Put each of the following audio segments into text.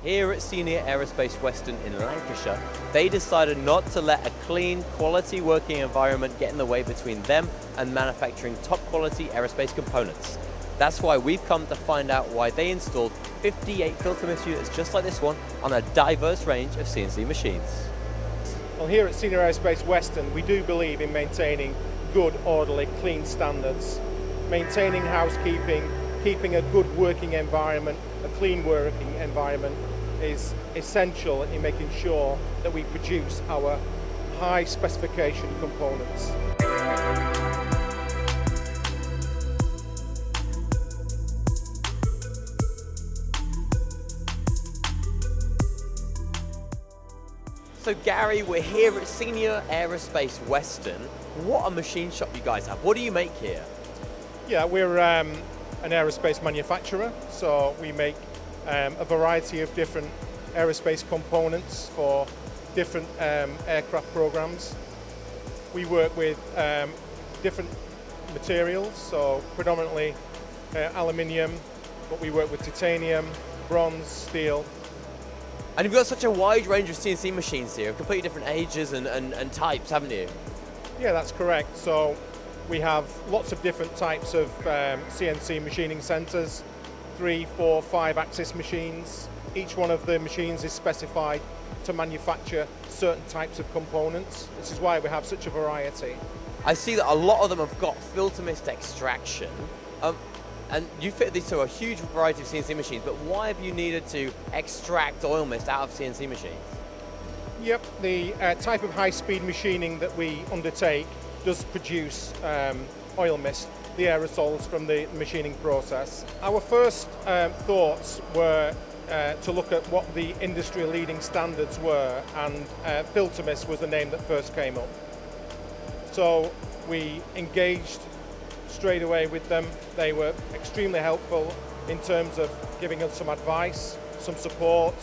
here at Senior Aerospace Weston in Lancashire, they decided not to let a clean, quality working environment get in the way between them and manufacturing top quality aerospace components. That's why we've come to find out why they installed 58 Filtermist units just like this one on a diverse range of CNC machines. Well, here at Senior Aerospace Weston, we do believe in maintaining good, orderly, clean standards, maintaining housekeeping, keeping a good working environment, a clean working environment is essential in making sure that we produce our high specification components. So Gary, we're here at Senior Aerospace Weston. What a machine shop you guys have. What do you make here? Yeah, we're an aerospace manufacturer, so we make a variety of different aerospace components for different aircraft programs. We work with different materials, so predominantly aluminium, but we work with titanium, bronze, steel. And you've got such a wide range of CNC machines here, completely different ages and types, haven't you? Yeah, that's correct. So we have lots of different types of CNC machining centers, 3, 4, 5 axis machines. Each one of the machines is specified to manufacture certain types of components. This is why we have such a variety. I see that a lot of them have got Filtermist extraction. And you fit these to a huge variety of CNC machines, but why have you needed to extract oil mist out of CNC machines? Yep, the type of high-speed machining that we undertake does produce oil mist, the aerosols from the machining process. Our first thoughts were to look at what the industry-leading standards were, and Filtermist was the name that first came up. So we engaged straight away with them. They were extremely helpful in terms of giving us some advice, some support.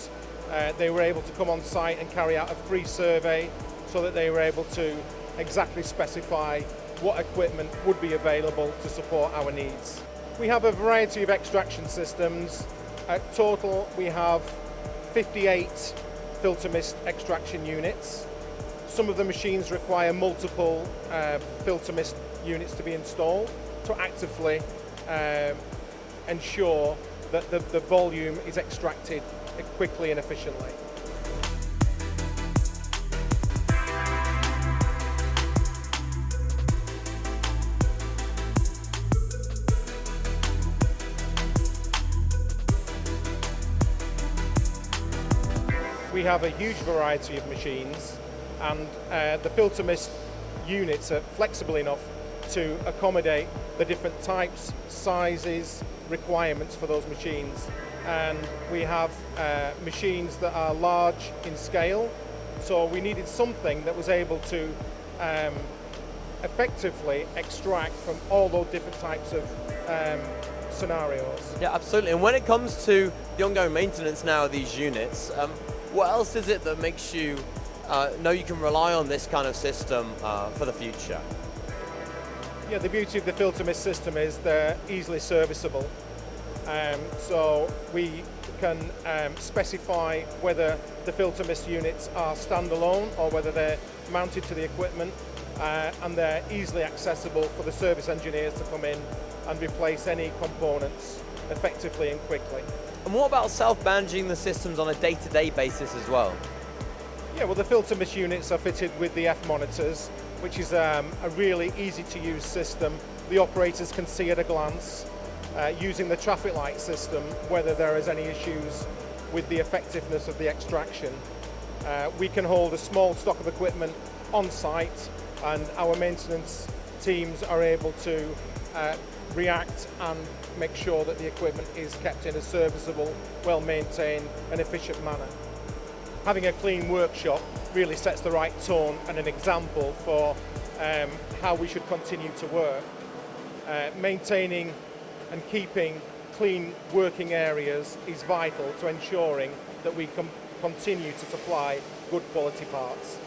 They were able to come on site and carry out a free survey so that they were able to exactly specify what equipment would be available to support our needs. We have a variety of extraction systems. At total, we have 58 Filtermist extraction units. Some of the machines require multiple Filtermist units to be installed to actively ensure that the volume is extracted quickly and efficiently. We have a huge variety of machines, and the Filtermist units are flexible enough to accommodate the different types, sizes, requirements for those machines. And we have machines that are large in scale, so we needed something that was able to effectively extract from all those different types of scenarios. Yeah, absolutely. And when it comes to the ongoing maintenance now of these units, what else is it that makes you know you can rely on this kind of system for the future? Yeah, the beauty of the Filtermist system is they're easily serviceable. So we can specify whether the Filtermist units are standalone or whether they're mounted to the equipment, and they're easily accessible for the service engineers to come in and replace any components effectively and quickly. And what about self-managing the systems on a day-to-day basis as well? Yeah, well, the Filtermist units are fitted with the F monitors, which is a really easy to use system. The operators can see at a glance, using the traffic light system, whether there is any issues with the effectiveness of the extraction. We can hold a small stock of equipment on site, and our maintenance teams are able to react and make sure that the equipment is kept in a serviceable, well-maintained and efficient manner. Having a clean workshop really sets the right tone and an example for how we should continue to work. Maintaining and keeping clean working areas is vital to ensuring that we can continue to supply good quality parts.